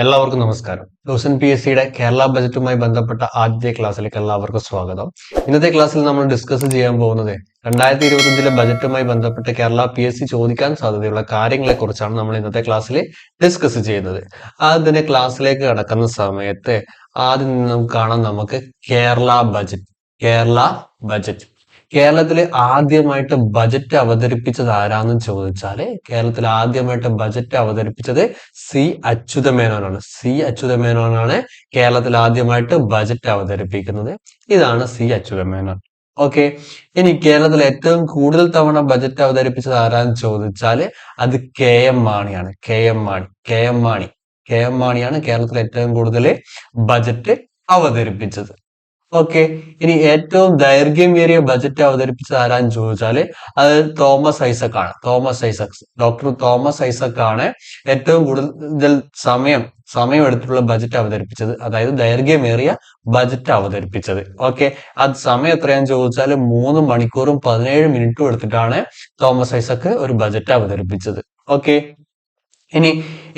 എല്ലാവർക്കും നമസ്കാരം. PSCയുടെ കേരള ബജറ്റുമായി ബന്ധപ്പെട്ട ആദ്യത്തെ ക്ലാസ്സിലേക്ക് എല്ലാവർക്കും സ്വാഗതം. ഇന്നത്തെ ക്ലാസ്സിൽ നമ്മൾ ഡിസ്കസ് ചെയ്യാൻ പോകുന്നത് 2025 ബജറ്റുമായി ബന്ധപ്പെട്ട് കേരള PSC ചോദിക്കാൻ സാധ്യതയുള്ള കാര്യങ്ങളെ കുറിച്ചാണ് നമ്മൾ ഇന്നത്തെ ക്ലാസ്സിൽ ഡിസ്കസ് ചെയ്യുന്നത്. ആദ്യം തന്നെ ക്ലാസ്സിലേക്ക് കടക്കുന്ന സമയത്ത് ആദ്യം നമുക്ക് കാണാം നമുക്ക് കേരള ബജറ്റ്. കേരളത്തിൽ ആദ്യമായിട്ട് ബജറ്റ് അവതരിപ്പിച്ചത് ആരാന്ന് ചോദിച്ചാല് കേരളത്തിൽ ആദ്യമായിട്ട് ബജറ്റ് അവതരിപ്പിച്ചത് സി അച്യുതമേനോനാണ് കേരളത്തിൽ ആദ്യമായിട്ട് ബജറ്റ് അവതരിപ്പിക്കുന്നത്. ഇതാണ് സി അച്യുതമേനോൻ. ഓക്കെ, ഇനി കേരളത്തിൽ ഏറ്റവും കൂടുതൽ തവണ ബജറ്റ് അവതരിപ്പിച്ചത് ആരാന്ന് ചോദിച്ചാല് അത് KM മാണിയാണ്. KM മാണിയാണ് കേരളത്തിൽ ഏറ്റവും കൂടുതൽ ബജറ്റ് അവതരിപ്പിച്ചത്. ഓക്കെ, ഇനി ഏറ്റവും ദൈർഘ്യമേറിയ ബജറ്റ് അവതരിപ്പിച്ചത് ആരാന്ന് ചോദിച്ചാല് അത് ഡോക്ടർ തോമസ് ഐസക് ആണ് ഏറ്റവും കൂടുതൽ സമയം എടുത്തിട്ടുള്ള ബജറ്റ് അവതരിപ്പിച്ചത്, അതായത് ദൈർഘ്യമേറിയ ബജറ്റ് അവതരിപ്പിച്ചത്. ഓക്കെ, അത് സമയം എത്രയാന്ന് ചോദിച്ചാല് 3 മണിക്കൂറും 17 മിനിറ്റും എടുത്തിട്ടാണ് തോമസ് ഐസക് ഒരു ബജറ്റ് അവതരിപ്പിച്ചത്. ഓക്കെ, ഇനി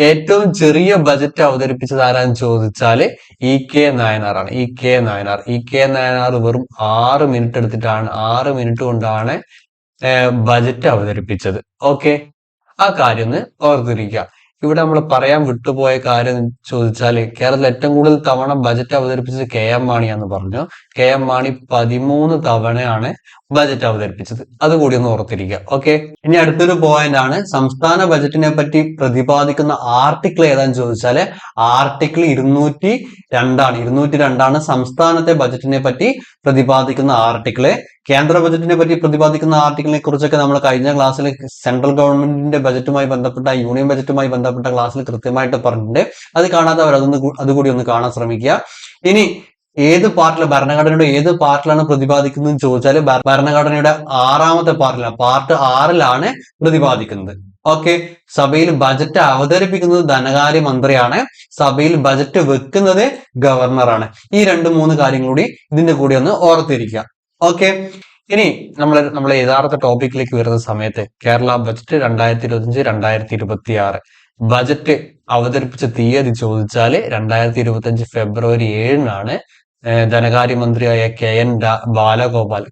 ഏറ്റവും ചെറിയ ബജറ്റ് അവതരിപ്പിച്ചത് ആരാന്ന് ചോദിച്ചാല് EK നായനാറാണ്. EK നായനാർ വെറും 6 മിനിറ്റ് എടുത്തിട്ടാണ് 6 മിനിറ്റ് കൊണ്ടാണ് ബജറ്റ് അവതരിപ്പിച്ചത്. ഓക്കെ, ആ കാര്യം ഒന്ന് ഓർത്തിരിക്കുക. ഇവിടെ നമ്മൾ പറയാൻ വിട്ടുപോയ കാര്യം ചോദിച്ചാല് കേരളത്തിൽ ഏറ്റവും കൂടുതൽ തവണ ബജറ്റ് അവതരിപ്പിച്ചത് KM മാണിയാന്ന് പറഞ്ഞു. KM മാണി 13 തവണയാണ് ബജറ്റ് അവതരിപ്പിച്ചത്. അതുകൂടി ഒന്ന് ഓർത്തിരിക്കുക. ഓക്കെ, ഇനി അടുത്തൊരു പോയിന്റ് ആണ് സംസ്ഥാന ബജറ്റിനെ പറ്റി പ്രതിപാദിക്കുന്ന ആർട്ടിക്കിൾ ഏതാന്ന് ചോദിച്ചാല് ആർട്ടിക്കിൾ 202 സംസ്ഥാനത്തെ ബജറ്റിനെ പറ്റി പ്രതിപാദിക്കുന്ന ആർട്ടിക്കിള്. കേന്ദ്ര ബജറ്റിനെ പറ്റി പ്രതിപാദിക്കുന്ന ആർട്ടിക്കിളിനെ കുറിച്ചൊക്കെ നമ്മൾ കഴിഞ്ഞ ക്ലാസ്സിൽ സെൻട്രൽ ഗവൺമെന്റിന്റെ ബജറ്റുമായി ബന്ധപ്പെട്ട യൂണിയൻ ബജറ്റുമായി ബന്ധപ്പെട്ട ക്ലാസ്സിൽ കൃത്യമായിട്ട് പറഞ്ഞിട്ടുണ്ട്. അത് കാണാത്തവർ അതുകൂടി ഒന്ന് കാണാൻ ശ്രമിക്കുക. ഇനി ഭരണഘടനയുടെ ഏത് പാർട്ടിലാണ് പ്രതിപാദിക്കുന്നത് ചോദിച്ചാൽ ഭരണഘടനയുടെ 6ാമത്തെ പാർട്ട് 6ലാണ് പ്രതിപാദിക്കുന്നത്. ഓക്കെ, സഭയിൽ ബജറ്റ് അവതരിപ്പിക്കുന്നത് ധനകാര്യ മന്ത്രിയാണ്, സഭയിൽ ബജറ്റ് വെക്കുന്നത് ഗവർണറാണ്. ഈ 2-3 കാര്യങ്ങൾ കൂടി ഇതിന്റെ കൂടി ഒന്ന് ഓർത്തിരിക്കുക. ഓക്കെ, ഇനി നമ്മൾ യഥാർത്ഥ ടോപ്പിക്കിലേക്ക് വരുന്ന സമയത്ത് കേരള ബജറ്റ് 2025-2026 ബജറ്റ് അവതരിപ്പിച്ച തീയതി ചോദിച്ചാല് 2025 ഫെബ്രുവരി 7-നാണ് ധനകാര്യമന്ത്രിയായ KN ബാലഗോപാൽ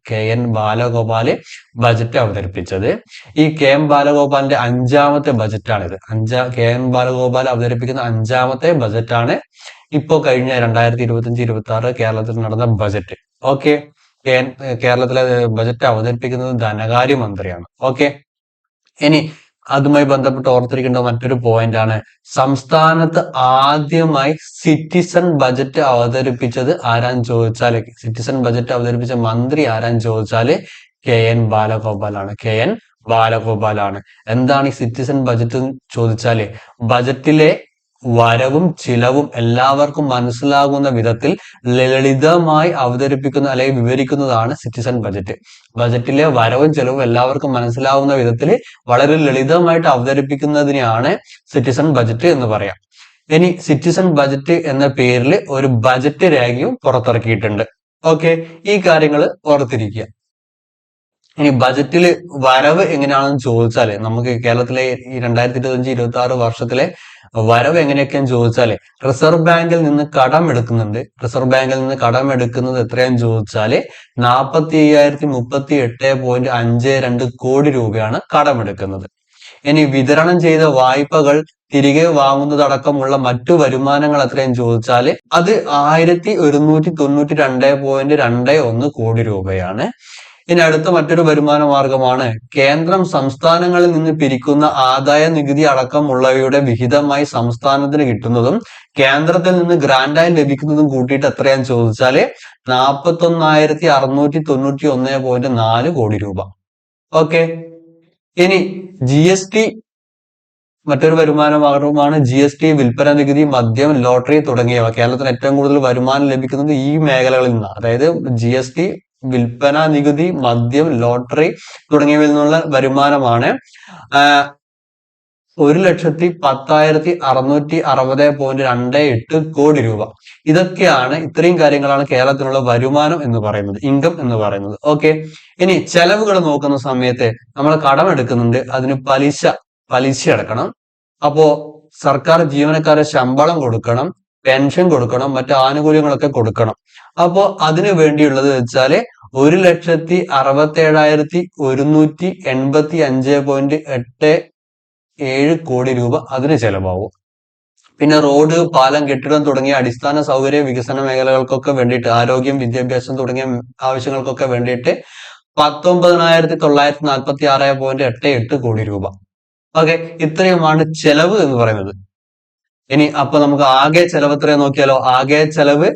ബജറ്റ് അവതരിപ്പിച്ചത്. ഈ KM ബാലഗോപാലിന്റെ 5ാമത്തെ ബജറ്റാണിത്. KN ബാലഗോപാൽ അവതരിപ്പിക്കുന്ന 5ാമത്തെ ബജറ്റാണ് ഇപ്പോ കഴിഞ്ഞ 2025-26 കേരളത്തിൽ നടന്ന ബജറ്റ്. ഓക്കെ, കേരളത്തിലെ ബജറ്റ് അവതരിപ്പിക്കുന്നത് ധനകാര്യമന്ത്രിയാണ്. ഓക്കെ, ഇനി അതുമായി ബന്ധപ്പെട്ട് ഓർത്തിരിക്കേണ്ട മറ്റൊരു പോയിന്റ് ആണ് സംസ്ഥാനത്ത് ആദ്യമായി സിറ്റിസൺ ബജറ്റ് അവതരിപ്പിച്ചത് ആരാന്ന് ചോദിച്ചാല് സിറ്റിസൺ ബജറ്റ് അവതരിപ്പിച്ച മന്ത്രി ആരാന്ന് ചോദിച്ചാല് KN ബാലഗോപാലാണ്. എന്താണ് ഈ സിറ്റിസൺ ബജറ്റ് എന്ന് ചോദിച്ചാല് ബജറ്റിലെ വരവും ചിലവും എല്ലാവർക്കും മനസ്സിലാകുന്ന വിധത്തിൽ ലളിതമായി അവതരിപ്പിക്കുന്ന അല്ലെങ്കിൽ വിവരിക്കുന്നതാണ് സിറ്റിസൺ ബജറ്റ്. ബജറ്റിലെ വരവും ചിലവും എല്ലാവർക്കും മനസ്സിലാവുന്ന വിധത്തിൽ വളരെ ലളിതമായിട്ട് അവതരിപ്പിക്കുന്നതിനെയാണ് സിറ്റിസൺ ബജറ്റ് എന്ന് പറയാം. ഇനി സിറ്റിസൺ ബജറ്റ് എന്ന പേരിൽ ഒരു ബജറ്റ് രേഖയും പുറത്തിറക്കിയിട്ടുണ്ട്. ഓക്കെ, ഈ കാര്യങ്ങൾ ഓർത്തിരിക്കുക. ഇനി ബജറ്റില് വരവ് എങ്ങനെയാണെന്ന് ചോദിച്ചാല് നമുക്ക് കേരളത്തിലെ ഈ 2025-26 വർഷത്തിലെ വരവ് എങ്ങനെയൊക്കെയാന്ന് ചോദിച്ചാല് റിസർവ് ബാങ്കിൽ നിന്ന് കടം എടുക്കുന്നത് എത്രയാന്ന് ചോദിച്ചാല് 45,038.52 കോടി രൂപയാണ് കടമെടുക്കുന്നത്. ഇനി വിതരണം ചെയ്ത വായ്പകൾ തിരികെ വാങ്ങുന്നതടക്കമുള്ള മറ്റു വരുമാനങ്ങൾ എത്രയെന്ന് ചോദിച്ചാല് അത് 1,192.21 കോടി രൂപയാണ്. ഇനി അടുത്ത മറ്റൊരു വരുമാന മാർഗമാണ് കേന്ദ്രം സംസ്ഥാനങ്ങളിൽ നിന്ന് പിരിക്കുന്ന ആദായ നികുതി അടക്കമുള്ളവയുടെ വിഹിതമായി സംസ്ഥാനത്തിന് കിട്ടുന്നതും കേന്ദ്രത്തിൽ നിന്ന് ഗ്രാന്റായി ലഭിക്കുന്നതും കൂട്ടിയിട്ട് എത്രയാന്ന് ചോദിച്ചാല് 41,691.4 കോടി രൂപ. ഓക്കെ, ഇനി GST മറ്റൊരു വരുമാന മാർഗമാണ് GST, വിൽപ്പന നികുതി, മദ്യം, ലോട്ടറി തുടങ്ങിയവ. കേരളത്തിന് ഏറ്റവും കൂടുതൽ വരുമാനം ലഭിക്കുന്നത് ഈ മേഖലകളിൽ നിന്നാണ്. അതായത് GST, വിൽപ്പന നികുതി, മദ്യം, ലോട്ടറി തുടങ്ങിയവയിൽ നിന്നുള്ള വരുമാനമാണ് 1,10,660.28 കോടി രൂപ. ഇത്രയും കാര്യങ്ങളാണ് കേരളത്തിലുള്ള വരുമാനം എന്ന് പറയുന്നത്, ഇൻകം എന്ന് പറയുന്നത്. ഓക്കെ, ഇനി ചെലവുകൾ നോക്കുന്ന സമയത്ത് നമ്മൾ കടം എടുക്കുന്നുണ്ട്, അതിന് പലിശ അടക്കണം. അപ്പോ സർക്കാർ ജീവനക്കാരെ ശമ്പളം കൊടുക്കണം, പെൻഷൻ കൊടുക്കണം, മറ്റു ആനുകൂല്യങ്ങളൊക്കെ കൊടുക്കണം. അപ്പോ അതിനു വേണ്ടിയുള്ളത് വെച്ചാല് 1,67,185.87 കോടി രൂപ അതിന് ചെലവാകും. പിന്നെ റോഡ്, പാലം, കെട്ടിടം തുടങ്ങിയ അടിസ്ഥാന സൗകര്യ വികസന മേഖലകൾക്കൊക്കെ വേണ്ടിയിട്ട്, ആരോഗ്യം, വിദ്യാഭ്യാസം തുടങ്ങിയ ആവശ്യങ്ങൾക്കൊക്കെ വേണ്ടിയിട്ട് 19,946.88 കോടി രൂപ. ഓക്കെ, ഇത്രയുമാണ് ചെലവ് എന്ന് പറയുന്നത്. ഇനി അപ്പൊ നമുക്ക് ആകെ ചെലവ് എത്രയാ നോക്കിയാലോ. ആകെ ചെലവ്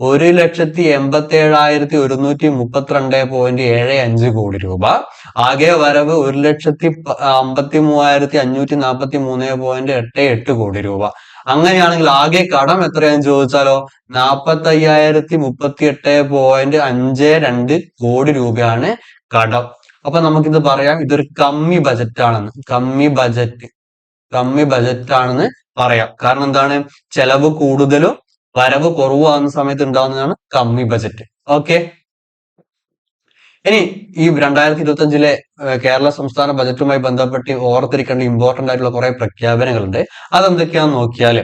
1,87,132.75 കോടി രൂപ. ആകെ വരവ് 1,53,543.88 കോടി രൂപ. അങ്ങനെയാണെങ്കിൽ ആകെ കടം എത്രയാന്ന് ചോദിച്ചാലോ 45,038.52 കോടി രൂപയാണ് കടം. അപ്പൊ നമുക്കിത് പറയാം, ഇതൊരു കമ്മി ബജറ്റ് ആണെന്ന്. കമ്മി ബജറ്റ് ആണെന്ന് പറയാം. കാരണം എന്താണ്, ചെലവ് കൂടുതലും വരവ് കുറവാകുന്ന സമയത്ത് ഉണ്ടാകുന്നതാണ് കമ്മി ബജറ്റ്. ഓക്കെ, ഇനി ഈ 2025 കേരള സംസ്ഥാന ബജറ്റുമായി ബന്ധപ്പെട്ട് ഓർത്തിരിക്കേണ്ട ഇമ്പോർട്ടന്റ് ആയിട്ടുള്ള കുറെ പ്രഖ്യാപനങ്ങളുണ്ട്. അതെന്തൊക്കെയാന്ന് നോക്കിയാല്,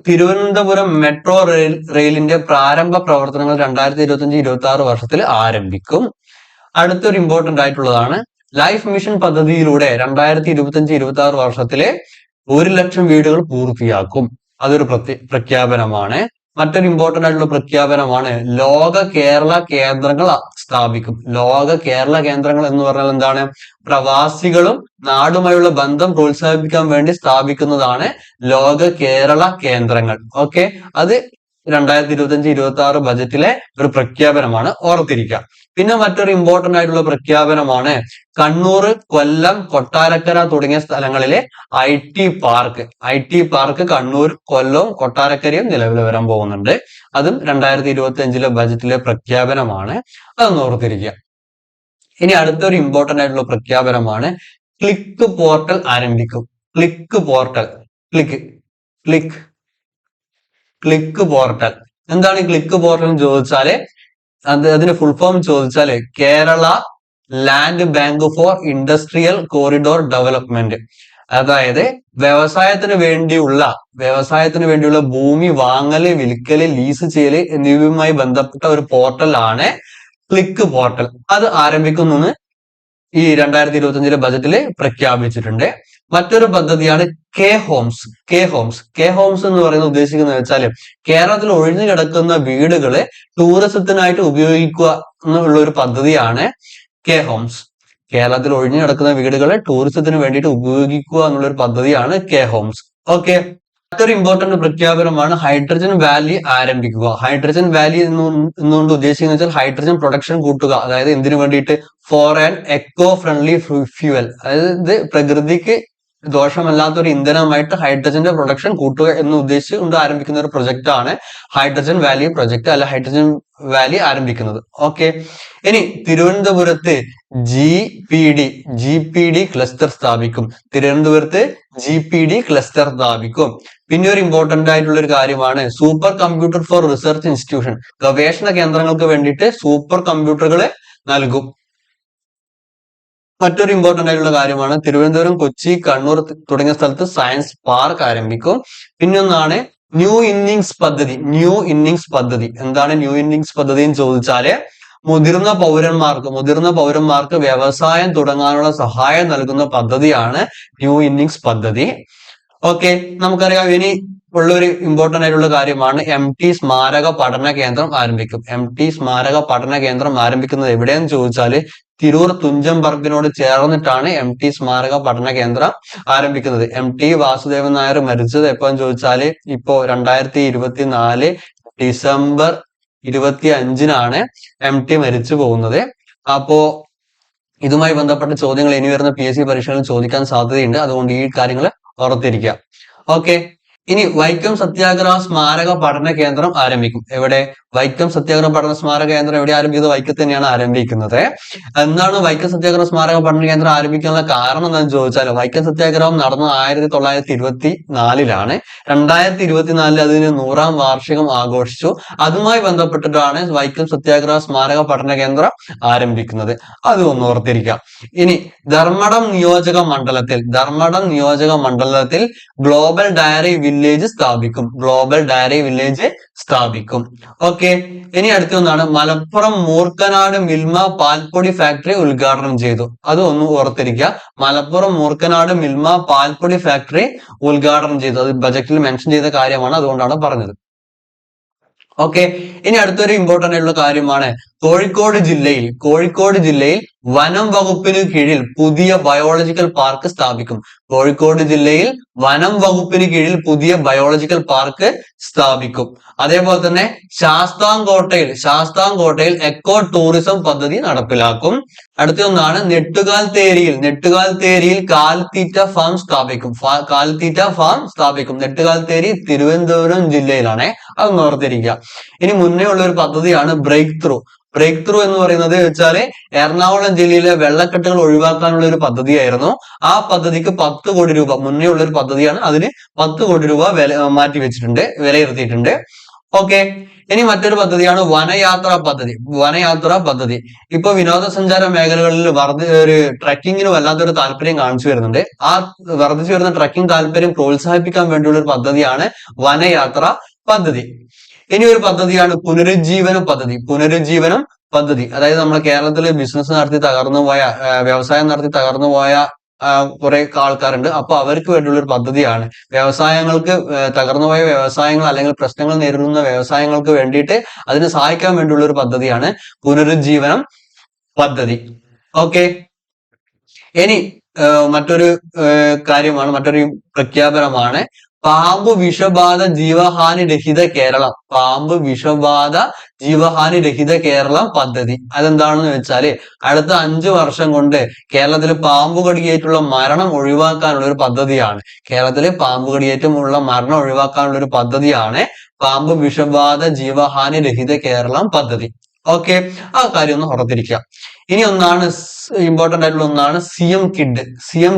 തിരുവനന്തപുരം മെട്രോ റെയിലിന്റെ പ്രാരംഭ പ്രവർത്തനങ്ങൾ 2025-26 വർഷത്തിൽ ആരംഭിക്കും. അടുത്തൊരു ഇമ്പോർട്ടന്റ് ആയിട്ടുള്ളതാണ്, ലൈഫ് മിഷൻ പദ്ധതിയിലൂടെ 2025-26 വർഷത്തിലെ 1 ലക്ഷം വീടുകൾ പൂർത്തിയാക്കും. അതൊരു പ്രഖ്യാപനമാണ്. മറ്റൊരു ഇമ്പോർട്ടന്റ് ആയിട്ടുള്ള പ്രഖ്യാപനമാണ്, ലോക കേരള കേന്ദ്രങ്ങൾ സ്ഥാപിക്കും. ലോക കേരള കേന്ദ്രങ്ങൾ എന്ന് പറഞ്ഞാൽ എന്താണ്, പ്രവാസികളും നാടുമായുള്ള ബന്ധം പ്രോത്സാഹിപ്പിക്കാൻ വേണ്ടി സ്ഥാപിക്കുന്നതാണ് ലോക കേരള കേന്ദ്രങ്ങൾ. ഓക്കെ, അത് 2025-26 ബജറ്റിലെ ഒരു പ്രഖ്യാപനമാണ്, ഓർത്തിരിക്കുക. പിന്നെ മറ്റൊരു ഇമ്പോർട്ടന്റ് ആയിട്ടുള്ള പ്രഖ്യാപനമാണ്, കണ്ണൂർ, കൊല്ലം, കൊട്ടാരക്കര തുടങ്ങിയ സ്ഥലങ്ങളിലെ IT പാർക്ക് കണ്ണൂർ, കൊല്ലവും കൊട്ടാരക്കരയും നിലവിൽ വരാൻ പോകുന്നുണ്ട്. അതും 2025 ബജറ്റിലെ പ്രഖ്യാപനമാണ്. അതൊന്ന് ഓർത്തിരിക്കുക. ഇനി അടുത്തൊരു ഇമ്പോർട്ടന്റ് ആയിട്ടുള്ള പ്രഖ്യാപനമാണ്, ക്ലിക്ക് പോർട്ടൽ ആരംഭിക്കും. Click portal. എന്താണ് ഈ ക്ലിക്ക് പോർട്ടൽ എന്ന് ചോദിച്ചാല്, അതിന് ഫുൾ ഫോം ചോദിച്ചാല് Kerala land bank for industrial corridor development. അതായത് വ്യവസായത്തിന് വേണ്ടിയുള്ള ഭൂമി വാങ്ങല്, വിൽക്കല്, ലീസ് ചെയ്യല് എന്നിവയുമായി ബന്ധപ്പെട്ട ഒരു പോർട്ടലാണ് ക്ലിക്ക് പോർട്ടൽ. അത് ആരംഭിക്കുമെന്ന് ഈ 2025 ബജറ്റിൽ പ്രഖ്യാപിച്ചിട്ടുണ്ട്. മറ്റൊരു പദ്ധതിയാണ് കെ ഹോംസ് എന്ന് പറയുന്നത് ഉദ്ദേശിക്കുന്നത് വെച്ചാൽ, കേരളത്തിൽ ഒഴിഞ്ഞു കിടക്കുന്ന വീടുകളെ ടൂറിസത്തിനായിട്ട് ഉപയോഗിക്കുക എന്നുള്ള ഒരു പദ്ധതിയാണ് കെ ഹോംസ്. കേരളത്തിൽ ഒഴിഞ്ഞു കിടക്കുന്ന വീടുകളെ ടൂറിസത്തിന് വേണ്ടിയിട്ട് ഉപയോഗിക്കുക എന്നുള്ള ഒരു പദ്ധതിയാണ് കെ ഹോംസ്. ഓക്കെ, മറ്റൊരു ഇമ്പോർട്ടന്റ് പ്രഖ്യാപനമാണ് ഹൈഡ്രജൻ വാലി ആരംഭിക്കുക. ഹൈഡ്രജൻ വാലി എന്നുകൊണ്ട് ഉദ്ദേശിക്കുന്നത് വെച്ചാൽ ഹൈഡ്രജൻ പ്രൊഡക്ഷൻ കൂട്ടുക. അതായത് എന്തിനു വേണ്ടിയിട്ട്, for an eco friendly fuel. അതായത് പ്രകൃതിക്ക് ദോഷമല്ലാത്ത ഒരു ഇന്ധനമായിട്ട് ഹൈഡ്രജന്റെ പ്രൊഡക്ഷൻ കൂട്ടുക എന്ന് ഉദ്ദേശിച്ചുകൊണ്ട് ആരംഭിക്കുന്ന ഒരു പ്രൊജക്ട് ആണ് ഹൈഡ്രജൻ വാലി പ്രൊജക്ട്, അല്ല ഹൈഡ്രജൻ വാലി ആരംഭിക്കുന്നത്. ഓക്കെ, ഇനി തിരുവനന്തപുരത്ത് GPD ക്ലസ്റ്റർ സ്ഥാപിക്കും. പിന്നെ ഒരു ഇമ്പോർട്ടന്റ് ആയിട്ടുള്ള ഒരു കാര്യമാണ് super computer for research institution. ഗവേഷണ കേന്ദ്രങ്ങൾക്ക് വേണ്ടിയിട്ട് സൂപ്പർ കമ്പ്യൂട്ടറുകളെ നൽകും. മറ്റൊരു ഇമ്പോർട്ടന്റ് ആയിട്ടുള്ള കാര്യമാണ്, തിരുവനന്തപുരം, കൊച്ചി, കണ്ണൂർ തുടങ്ങിയ സ്ഥലത്ത് സയൻസ് പാർക്ക് ആരംഭിക്കും. പിന്നൊന്നാണ് ന്യൂ ഇന്നിങ്സ് പദ്ധതി. എന്താണ് ന്യൂ ഇന്നിങ്സ് പദ്ധതി എന്ന് ചോദിച്ചാല്, മുതിർന്ന പൗരന്മാർക്ക് വ്യവസായം തുടങ്ങാനുള്ള സഹായം നൽകുന്ന പദ്ധതിയാണ് ന്യൂ ഇന്നിങ്സ് പദ്ധതി. ഓക്കെ, നമുക്കറിയാം ഇനി ഉള്ളൊരു ഇമ്പോർട്ടന്റ് ആയിട്ടുള്ള കാര്യമാണ് MT സ്മാരക പഠന കേന്ദ്രം ആരംഭിക്കും. MT സ്മാരക പഠന കേന്ദ്രം ആരംഭിക്കുന്നത് എവിടെയെന്ന് ചോദിച്ചാല്, തിരൂർ തുഞ്ചൻ പറമ്പിനോട് ചേർന്നിട്ടാണ് MT സ്മാരക പഠന കേന്ദ്രം ആരംഭിക്കുന്നത്. MT വാസുദേവൻ നായർ മരിച്ചത് എപ്പോന്ന് ചോദിച്ചാല്, ഇപ്പോ 2024 ഡിസംബർ 25-നാണ് MT മരിച്ചു പോകുന്നത്. അപ്പോ ഇതുമായി ബന്ധപ്പെട്ട ചോദ്യങ്ങൾ ഇനി വരുന്ന PSC പരീക്ഷകളിൽ ചോദിക്കാൻ സാധ്യതയുണ്ട്. അതുകൊണ്ട് ഈ കാര്യങ്ങൾ ഓർത്തിരിക്കുക. ഓക്കെ, ഇനി വൈക്കം സത്യാഗ്രഹ സ്മാരക പഠന കേന്ദ്രം ആരംഭിക്കും. എവിടെ? വൈക്കം സത്യാഗ്രഹ പഠന സ്മാരക കേന്ദ്രം എവിടെ ആരംഭിക്കുന്നത്? വൈക്കത്ത് തന്നെയാണ് ആരംഭിക്കുന്നത്. എന്താണ് വൈക്കം സത്യാഗ്രഹ സ്മാരക പഠന കേന്ദ്രം ആരംഭിക്കാനുള്ള കാരണം എന്താണെന്ന് ചോദിച്ചാൽ, വൈക്കം സത്യാഗ്രഹം നടന്നത് 1924 2024 അതിന് 100ാം വാർഷികം ആഘോഷിച്ചു. അതുമായി ബന്ധപ്പെട്ടിട്ടാണ് വൈക്കം സത്യാഗ്രഹ സ്മാരക പഠന കേന്ദ്രം ആരംഭിക്കുന്നത്. അത് ഒന്ന് ഓർത്തിരിക്കാം. ഇനി ധർമ്മടം നിയോജക മണ്ഡലത്തിൽ ഗ്ലോബൽ ഡയറി വില്ലേജ് സ്ഥാപിക്കും. ഓക്കെ. ഇനി അടുത്ത ഒന്നാണ് മലപ്പുറം മൂർക്കനാട് മിൽമ പാൽപ്പൊടി ഫാക്ടറി ഉദ്ഘാടനം ചെയ്തു. അത് ഒന്ന് ഓർത്തിരിക്കുക. മലപ്പുറം മൂർക്കനാട് മിൽമ പാൽപ്പൊടി ഫാക്ടറി ഉദ്ഘാടനം ചെയ്തു. അത് ബജറ്റിൽ മെൻഷൻ ചെയ്ത കാര്യമാണ്, അതുകൊണ്ടാണ് പറഞ്ഞത്. ഓക്കെ. ഇനി അടുത്തൊരു ഇമ്പോർട്ടന്റ് ആയിട്ടുള്ള കാര്യമാണ് കോഴിക്കോട് ജില്ലയിൽ വനം വകുപ്പിന് കീഴിൽ പുതിയ ബയോളജിക്കൽ പാർക്ക് സ്ഥാപിക്കും. കോഴിക്കോട് ജില്ലയിൽ വനം വകുപ്പിന് കീഴിൽ പുതിയ ബയോളജിക്കൽ പാർക്ക് സ്ഥാപിക്കും. അതേപോലെ തന്നെ ശാസ്താംകോട്ടയിൽ എക്കോ ടൂറിസം പദ്ധതി നടപ്പിലാക്കും. അടുത്ത ഒന്നാണ് നെട്ടുകാൽ തേരിയിൽ കാലിത്തീറ്റ ഫാം സ്ഥാപിക്കും. നെട്ടുകാൽ തേരി തിരുവനന്തപുരം ജില്ലയിലാണ്. അത് ഓർത്തിരിക്കുക. ഇനി മുന്നേ ഉള്ള ഒരു പദ്ധതിയാണ് ബ്രേക്ക് ത്രൂ എന്ന് പറയുന്നത് വെച്ചാല് എറണാകുളം ജില്ലയിലെ വെള്ളക്കെട്ടുകൾ ഒഴിവാക്കാനുള്ള ഒരു പദ്ധതിയായിരുന്നു. ആ പദ്ധതിക്ക് 10 കോടി രൂപ മുന്നേ ഉള്ള ഒരു പദ്ധതിയാണ്. അതിന് 10 കോടി രൂപ വിലയിരുത്തിയിട്ടുണ്ട്. ഓക്കെ. ഇനി മറ്റൊരു പദ്ധതിയാണ് വനയാത്രാ പദ്ധതി. ഇപ്പൊ വിനോദസഞ്ചാര മേഖലകളിൽ ഒരു ട്രക്കിങ്ങിന് വല്ലാത്തൊരു താല്പര്യം കാണിച്ചു വരുന്നുണ്ട്. ആ വർദ്ധിച്ചു വരുന്ന ട്രക്കിംഗ് താല്പര്യം പ്രോത്സാഹിപ്പിക്കാൻ വേണ്ടിയുള്ള ഒരു പദ്ധതിയാണ് വനയാത്രാ പദ്ധതി. ഇനി ഒരു പദ്ധതിയാണ് പുനരുജ്ജീവനം പദ്ധതി. അതായത് നമ്മുടെ കേരളത്തിൽ ബിസിനസ് നടത്തി തകർന്നുപോയ, വ്യവസായം നടത്തി തകർന്നുപോയ കുറെ ആൾക്കാരുണ്ട്. അപ്പൊ അവർക്ക് വേണ്ടിയുള്ള ഒരു പദ്ധതിയാണ്. തകർന്നുപോയ വ്യവസായങ്ങൾ അല്ലെങ്കിൽ പ്രശ്നങ്ങൾ നേരിടുന്ന വ്യവസായങ്ങൾക്ക് വേണ്ടിയിട്ട് അതിനെ സഹായിക്കാൻ വേണ്ടിയുള്ള ഒരു പദ്ധതിയാണ് പുനരുജ്ജീവനം പദ്ധതി. ഓക്കെ. ഇനി മറ്റൊരു പ്രഖ്യാപനമാണ് പാമ്പ് വിഷബാധ ജീവഹാനി രഹിത കേരളം പദ്ധതി. അതെന്താണെന്ന് വെച്ചാല് അടുത്ത 5 വർഷം കൊണ്ട് കേരളത്തിൽ പാമ്പ് കടിയേറ്റുള്ള മരണം ഒഴിവാക്കാനുള്ള ഒരു പദ്ധതിയാണ്. പാമ്പ് വിഷബാധ ജീവഹാനി രഹിത കേരളം പദ്ധതി. ഓക്കെ. ആ കാര്യം ഒന്ന് ഓർത്തിരിക്കുക. ഇനി ഒന്നാണ് ഇമ്പോർട്ടന്റ് ആയിട്ടുള്ള ഒന്നാണ് സിഎം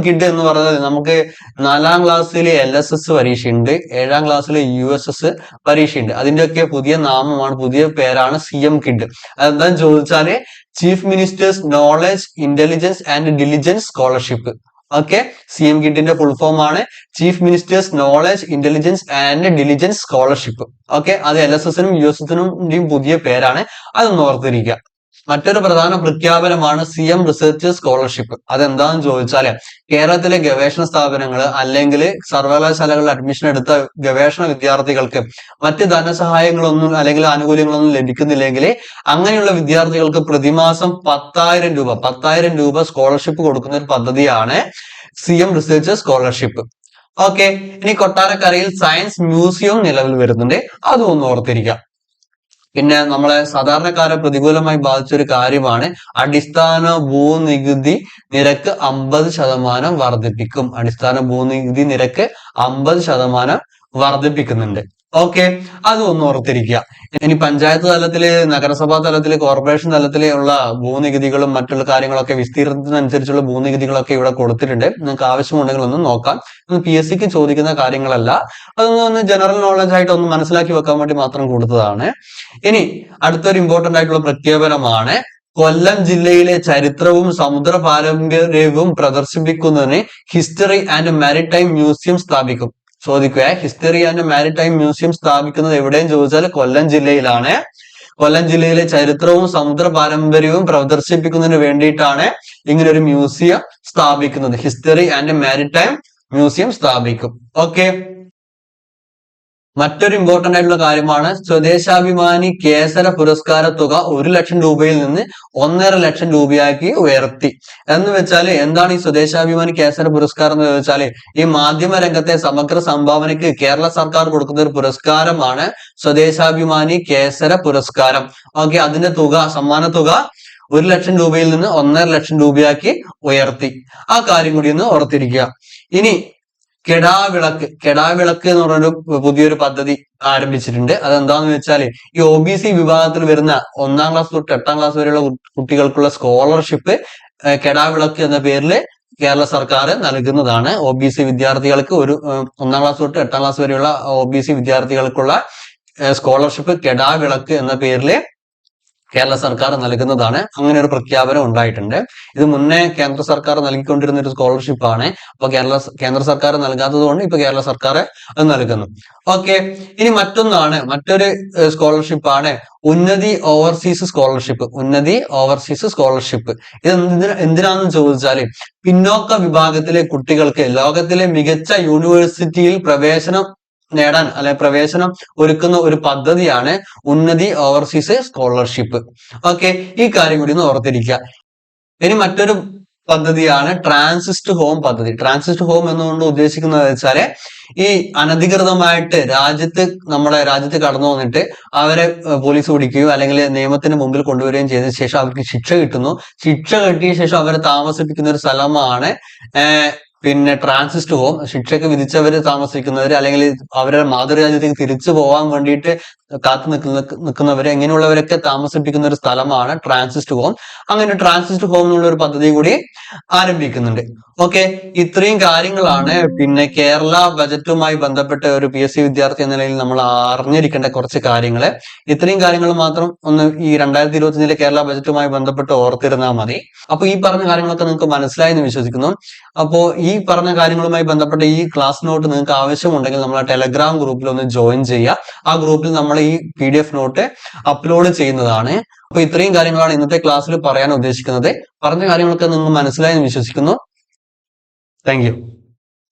കിഡ് എന്ന് പറയുന്നത് നമുക്ക് 4ാം ക്ലാസ്സിലെ LSS പരീക്ഷയുണ്ട്, 7ാം ക്ലാസ്സിലെ USS പരീക്ഷയുണ്ട്. അതിന്റെയൊക്കെ പുതിയ നാമമാണ്, പുതിയ പേരാണ് സിഎം കിഡ്. അതെന്താന്ന് ചോദിച്ചാല് chief minister's knowledge intelligence and diligence scholarship. Okay. CM കിഡിന്റെ ഫുൾ ഫോം ആണ് chief minister's knowledge intelligence and diligence scholarship. Okay. അത് LSS-നും USS-നും പുതിയ പേരാണ്. അതൊന്ന് ഓർത്തിരിക്കുക. മറ്റൊരു പ്രധാന പ്രഖ്യാപനമാണ് CM റിസർച്ച് സ്കോളർഷിപ്പ്. അതെന്താന്ന് ചോദിച്ചാല് കേരളത്തിലെ ഗവേഷണ സ്ഥാപനങ്ങൾ അല്ലെങ്കിൽ സർവകലാശാലകളിൽ അഡ്മിഷൻ എടുത്ത ഗവേഷണ വിദ്യാർത്ഥികൾക്ക് മറ്റ് ധനസഹായങ്ങളൊന്നും അല്ലെങ്കിൽ ആനുകൂല്യങ്ങളൊന്നും ലഭിക്കുന്നില്ലെങ്കിൽ അങ്ങനെയുള്ള വിദ്യാർത്ഥികൾക്ക് പ്രതിമാസം 10,000 രൂപ സ്കോളർഷിപ്പ് കൊടുക്കുന്ന ഒരു പദ്ധതിയാണ് CM റിസർച്ച് സ്കോളർഷിപ്പ്. ഓക്കെ. ഇനി കൊട്ടാരക്കരയിൽ സയൻസ് മ്യൂസിയം നിലവിൽ വരുന്നുണ്ട്. അതും ഒന്ന് ഓർത്തിരിക്കാം. പിന്നെ നമ്മളെ സാധാരണക്കാരെ പ്രതികൂലമായി ബാധിച്ചൊരു കാര്യമാണ് അടിസ്ഥാന ഭൂനികുതി നിരക്ക് 50% വർദ്ധിപ്പിക്കും. 50% വർദ്ധിപ്പിക്കുന്നുണ്ട്. ഓക്കെ. അതൊന്ന് ഓർത്തിരിക്കുക. ഇനി പഞ്ചായത്ത് തലത്തില്, നഗരസഭാ തലത്തില്, കോർപ്പറേഷൻ തലത്തില് ഉള്ള ഭൂനികുതികളും മറ്റുള്ള കാര്യങ്ങളൊക്കെ വിസ്തീർണത്തിനനുസരിച്ചുള്ള ഭൂനികുതികളൊക്കെ ഇവിടെ കൊടുത്തിട്ടുണ്ട്. നിങ്ങൾക്ക് ആവശ്യമുണ്ടെങ്കിൽ ഒന്ന് നോക്കാം. PSC-ക്ക് ചോദിക്കുന്ന കാര്യങ്ങളല്ല, അതൊന്ന് ജനറൽ നോളജ് ആയിട്ട് ഒന്ന് മനസ്സിലാക്കി വെക്കാൻ വേണ്ടി മാത്രം കൊടുത്തതാണ്. ഇനി അടുത്തൊരു ഇമ്പോർട്ടന്റ് ആയിട്ടുള്ള പ്രഖ്യാപനമാണ് കൊല്ലം ജില്ലയിലെ ചരിത്രവും സമുദ്ര പാരമ്പര്യവും പ്രദർശിപ്പിക്കുന്നതിന് ഹിസ്റ്ററി ആൻഡ് മാരിടൈം മ്യൂസിയം സ്ഥാപിക്കും. ചോദിക്കുക, ഹിസ്റ്ററി ആൻഡ് മാരിടൈം മ്യൂസിയം സ്ഥാപിക്കുന്നത് എവിടെയെന്ന് ചോദിച്ചാൽ കൊല്ലം ജില്ലയിലാണ്. കൊല്ലം ജില്ലയിലെ ചരിത്രവും സമുദ്ര പാരമ്പര്യവും പ്രദർശിപ്പിക്കുന്നതിന് വേണ്ടിയിട്ടാണ് ഇങ്ങനെ ഒരു മ്യൂസിയം സ്ഥാപിക്കുന്നത്. ഹിസ്റ്ററി ആൻഡ് മാരിടൈം മ്യൂസിയം സ്ഥാപിക്കും. ഓക്കെ. മറ്റൊരു ഇമ്പോർട്ടന്റ് ആയിട്ടുള്ള കാര്യമാണ് സ്വദേശാഭിമാനി കേസര പുരസ്കാര തുക 1 ലക്ഷം രൂപയിൽ നിന്ന് 1.5 ലക്ഷം രൂപയാക്കി ഉയർത്തി. എന്ന് വെച്ചാല് എന്താണ് ഈ സ്വദേശാഭിമാനി കേസര പുരസ്കാരം എന്ന് ചോദിച്ചാല് ഈ മാധ്യമ രംഗത്തെ സമഗ്ര സംഭാവനയ്ക്ക് കേരള സർക്കാർ കൊടുക്കുന്ന ഒരു പുരസ്കാരമാണ് സ്വദേശാഭിമാനി കേസര പുരസ്കാരം. ഓക്കെ. അതിന്റെ സമ്മാന തുക 1 ലക്ഷം രൂപയിൽ നിന്ന് 1.5 ലക്ഷം രൂപയാക്കി ഉയർത്തി. ആ കാര്യം കൂടി ഒന്ന് ഓർത്തിരിക്കുക. ഇനി കെടാവിളക്ക് എന്ന് പറഞ്ഞൊരു പുതിയൊരു പദ്ധതി ആരംഭിച്ചിട്ടുണ്ട്. അതെന്താന്ന് വെച്ചാല് ഈ OBC വിഭാഗത്തിൽ വരുന്ന 1-ാം ക്ലാസ് തൊട്ട് 8-ാം ക്ലാസ് വരെയുള്ള കുട്ടികൾക്കുള്ള സ്കോളർഷിപ്പ് കെടാവിളക്ക് എന്ന പേരിൽ കേരള സർക്കാർ നൽകുന്നതാണ്. OBC വിദ്യാർത്ഥികൾക്ക് 1-ാം ക്ലാസ് തൊട്ട് 8-ാം ക്ലാസ് വരെയുള്ള OBC വിദ്യാർത്ഥികൾക്കുള്ള സ്കോളർഷിപ്പ് കെടാവിളക്ക് എന്ന പേരിൽ കേരള സർക്കാർ നൽകുന്നതാണ്. അങ്ങനെ ഒരു പ്രഖ്യാപനം ഉണ്ടായിട്ടുണ്ട്. ഇത് മുന്നേ കേന്ദ്ര സർക്കാർ നൽകിക്കൊണ്ടിരുന്ന ഒരു സ്കോളർഷിപ്പ് ആണ്. അപ്പൊ കേന്ദ്ര സർക്കാർ നൽകാത്തത് കൊണ്ട് ഇപ്പൊ കേരള സർക്കാർ അത് നൽകുന്നു. ഓക്കെ, ഇനി മറ്റൊരു സ്കോളർഷിപ്പ് ആണ് ഉന്നതി ഓവർസീസ് സ്കോളർഷിപ്പ്. ഇത് എന്തിനാണെന്ന് ചോദിച്ചാല് പിന്നോക്ക വിഭാഗത്തിലെ കുട്ടികൾക്ക് ലോകത്തിലെ മികച്ച യൂണിവേഴ്സിറ്റിയിൽ പ്രവേശനം നേടാൻ പ്രവേശനം ഒരുക്കുന്ന ഒരു പദ്ധതിയാണ് ഉന്നതി ഓവർസീസ് സ്കോളർഷിപ്പ്. ഓക്കെ, ഈ കാര്യം കൂടി ഒന്ന് ഓർത്തിരിക്കുക. ഇനി മറ്റൊരു പദ്ധതിയാണ് ട്രാൻസിസ്റ്റ് ഹോം പദ്ധതി. ട്രാൻസിസ്റ്റ് ഹോം എന്നുകൊണ്ട് ഉദ്ദേശിക്കുന്നത് വെച്ചാല് ഈ അനധികൃതമായിട്ട് നമ്മുടെ രാജ്യത്ത് കടന്നു വന്നിട്ട് അവരെ പോലീസ് പിടിക്കുകയോ അല്ലെങ്കിൽ നിയമത്തിന് മുമ്പിൽ കൊണ്ടുവരികയും ചെയ്തതിനു ശേഷം അവർക്ക് ശിക്ഷ കിട്ടുന്നു. ശിക്ഷ കിട്ടിയ ശേഷം അവരെ താമസിപ്പിക്കുന്ന ഒരു സ്ഥലമാണ് പിന്നെ ട്രാൻസിസ്റ്റ് ഹോം. ശിക്ഷയ്ക്ക് വിധിച്ചവര് താമസിക്കുന്നവര് അല്ലെങ്കിൽ അവരുടെ മാതൃരാജ്യത്തേക്ക് തിരിച്ചു പോകാൻ വേണ്ടിയിട്ട് കാത്തു നിൽക്കുന്നവര് ഇങ്ങനെയുള്ളവരൊക്കെ താമസിപ്പിക്കുന്ന ഒരു സ്ഥലമാണ് ട്രാൻസിസ്റ്റ് ഹോം. അങ്ങനെ ട്രാൻസിസ്റ്റ് ഹോം എന്നുള്ള ഒരു പദ്ധതി കൂടി ആരംഭിക്കുന്നുണ്ട്. ഓക്കെ, ഇത്രയും കാര്യങ്ങളാണ് പിന്നെ കേരള ബജറ്റുമായി ബന്ധപ്പെട്ട ഒരു PSC വിദ്യാർത്ഥി എന്ന നിലയിൽ നമ്മൾ അറിഞ്ഞിരിക്കേണ്ട കുറച്ച് കാര്യങ്ങള്. ഇത്രയും കാര്യങ്ങൾ മാത്രം ഒന്ന് ഈ 2025 കേരള ബജറ്റുമായി ബന്ധപ്പെട്ട് ഓർത്തിരുന്നാൽ മതി. അപ്പൊ ഈ പറഞ്ഞ കാര്യങ്ങളൊക്കെ നിങ്ങൾക്ക് മനസ്സിലായി എന്ന് വിശ്വസിക്കുന്നു. അപ്പോ ഈ പറഞ്ഞ കാര്യങ്ങളുമായി ബന്ധപ്പെട്ട ഈ ക്ലാസ് നോട്ട് നിങ്ങൾക്ക് ആവശ്യമുണ്ടെങ്കിൽ നമ്മളെ ടെലഗ്രാം ഗ്രൂപ്പിൽ ഒന്ന് ജോയിൻ ചെയ്യുക. ആ ഗ്രൂപ്പിൽ നമ്മൾ ഈ PDF നോട്ട് അപ്ലോഡ് ചെയ്യുന്നതാണ്. അപ്പൊ ഇത്രയും കാര്യങ്ങളാണ് ഇന്നത്തെ ക്ലാസ്സിൽ പറയാൻ ഉദ്ദേശിക്കുന്നത്. പറഞ്ഞ കാര്യങ്ങളൊക്കെ നിങ്ങൾക്ക് മനസ്സിലായി എന്ന് വിശ്വസിക്കുന്നു. Thank you.